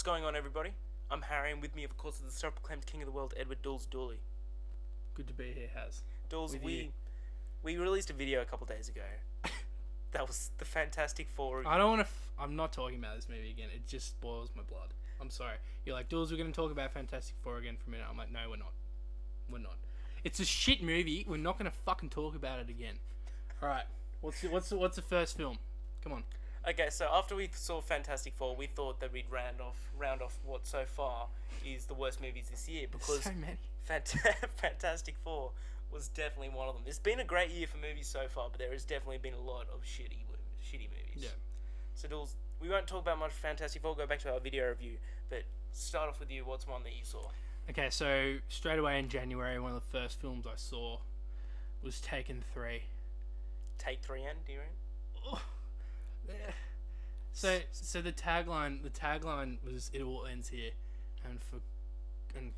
going on, everybody? I'm Harry, and with me, of course, is the self-proclaimed king of the world, Edward Dools Dooley. Good to be here, Haz. Dools, With we released a video a couple days ago. That was the Fantastic Four. I don't want to. I'm not talking about this movie again. It just boils my blood. I'm sorry. You're like, Dools, we're going to talk about Fantastic Four again for a minute. I'm like, no, we're not. We're not. It's a shit movie. We're not going to fucking talk about it again. All right. What's the first film? Come on. Okay, so after we saw Fantastic Four, we thought that we'd round off what so far is the worst movies this year, because So many. Fantastic Four was definitely one of them. It's been a great year for movies so far, but there has definitely been a lot of shitty movies. Yeah. So, Dools, we won't talk about much Fantastic Four. Go back to our video review, but start off with you. What's one that you saw? Okay, so straight away in January, one of the first films I saw was Taken 3. Take 3 and do you reckon? Oh. So the tagline was "It all ends here," and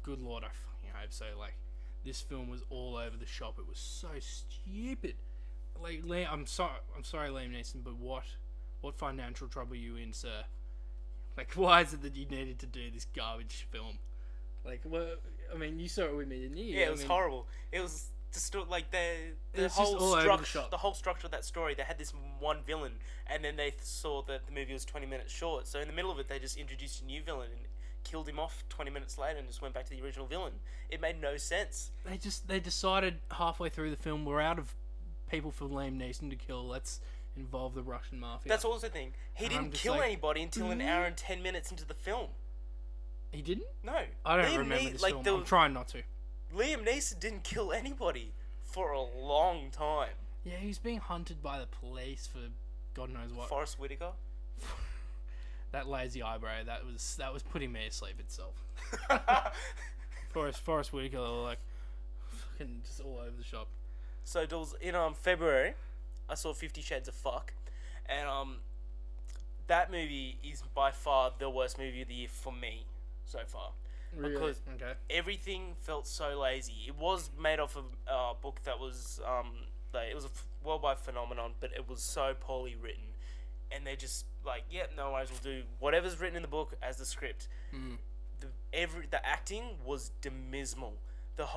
good Lord, I fucking hope so. Like, this film was all over the shop. It was so stupid. Like, I'm sorry, Liam Neeson, but what financial trouble are you in, sir? Like, why is it that you needed to do this garbage film? Like, I mean, you saw it with me, didn't you? Yeah, it was horrible. It was just like the was whole just all over the structure, shop. the whole structure of that story. They had this one villain, and then they saw that the movie was 20 minutes short. So in the middle of it, they just introduced a new villain and killed him off 20 minutes later, and just went back to the original villain. It made no sense. They decided halfway through the film, we're out of people for Liam Neeson to kill. Let's involve the Russian mafia. That's also the thing. He And I'm didn't just kill like, anybody until an hour and 10 minutes into the film. He didn't? No, I don't remember this film. I'm trying not to. Liam Neeson didn't kill anybody for a long time. Yeah, he was being hunted by the police for God knows what. Forrest Whitaker. That lazy eyebrow, that was putting me asleep itself. Forrest Whitaker, like, fucking just all over the shop. So, Dools, in February, I saw 50 Shades of Fuck, and that movie is by far the worst movie of the year for me so far. Really? Because Okay. everything felt so lazy. It was made off of a book that was it was a worldwide phenomenon, but it was so poorly written, and they're just like, yep, no worries, we'll do whatever's written in the book as the script. The acting was dismal. The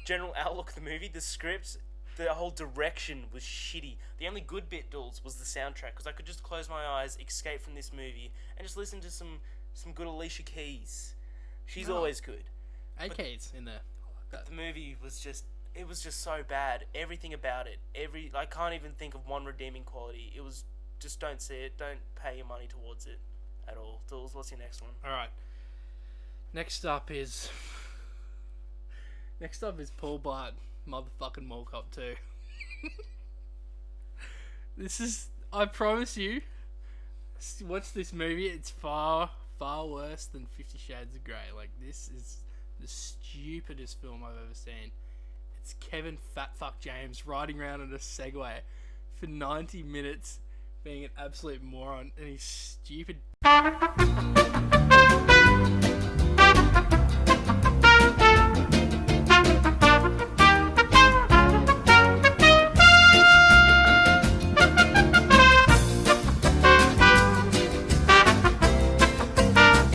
general outlook of the movie, the script, the whole direction was shitty. The only good bit, Dools, was the soundtrack, because I could just close my eyes, escape from this movie, and just listen to some good Alicia Keys. She's always good. AK's in there. I like The movie was just so bad. Everything about it. I can't even think of one redeeming quality. It was just, don't see it. Don't pay your money towards it at all. Dools, what's your next one? Alright. Next up is Paul Blart, motherfucking Mall Cop 2. I promise you, watch this movie, it's far worse than 50 Shades of Grey. Like, this is the stupidest film I've ever seen. It's Kevin Fatfuck James riding around on a Segway for 90 minutes being an absolute moron, and he's stupid.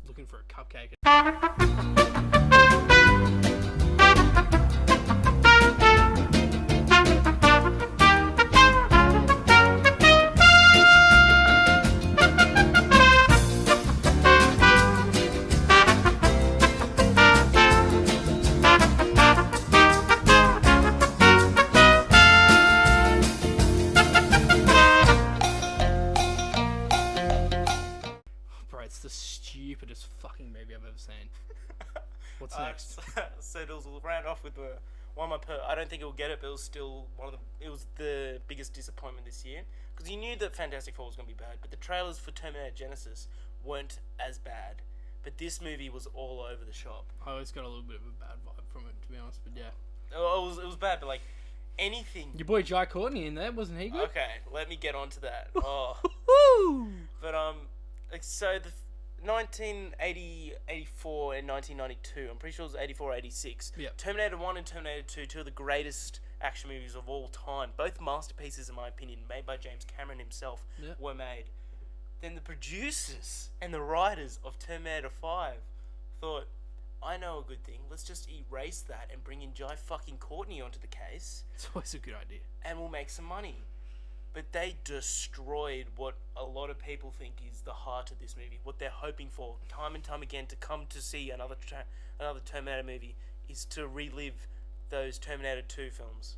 Looking for a cupcake. Bro, it's the stupidest fucking movie I've ever seen. What's next? So Dools, we'll round off with one of my I don't think it will get it, but it was still it was the biggest disappointment this year, because you knew that Fantastic Four was going to be bad, but the trailers for Terminator Genesis weren't as bad. But this movie was all over the shop. I always got a little bit of a bad vibe from it, to be honest, but yeah. It was bad, but like anything. Your boy Jai Courtney in there, wasn't he good? Okay, let me get on to that. Oh, Woo! but so the 1980, 84, and 1992. I'm pretty sure it was 84, 86. Yep. Terminator 1 and Terminator 2, two of the greatest action movies of all time. Both masterpieces, in my opinion, made by James Cameron himself, Yep. were made. then the producers and the writers of Terminator 5 thought, I know a good thing. Let's just erase that and bring in Jai fucking Courtney onto the case, It's always a good idea. and we'll make some money. But they destroyed what a lot of people think is the heart of this movie. What they're hoping for, time and time again, to come to see another Terminator movie, is to relive those Terminator 2 films.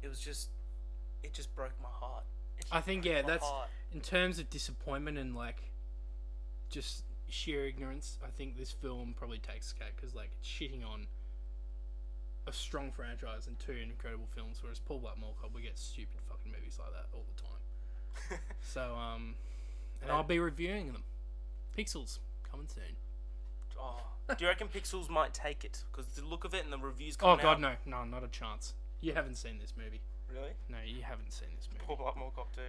It just broke my heart. I think that's in terms of disappointment and like just sheer ignorance. I think this film probably takes a cake because like it's shitting on a strong franchise and two incredible films. Whereas Paul Blart Mall Cop, we get stupid fucking movies like that all the time. So and I'll be reviewing them. Pixels coming soon. Oh, do you reckon Pixels might take it? Because the look of it and the reviews Oh coming god, out. no, not a chance. You haven't seen this movie. Really? No, you haven't seen this movie. Paul Blart Mall Cop 2.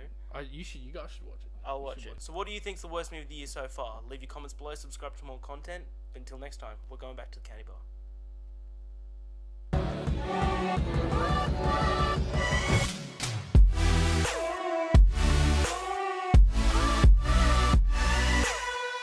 You guys should watch it. I'll watch it. So what do you think's the worst movie of the year so far? Leave your comments below, subscribe to more content. Until next time, we're going back to the candy bar.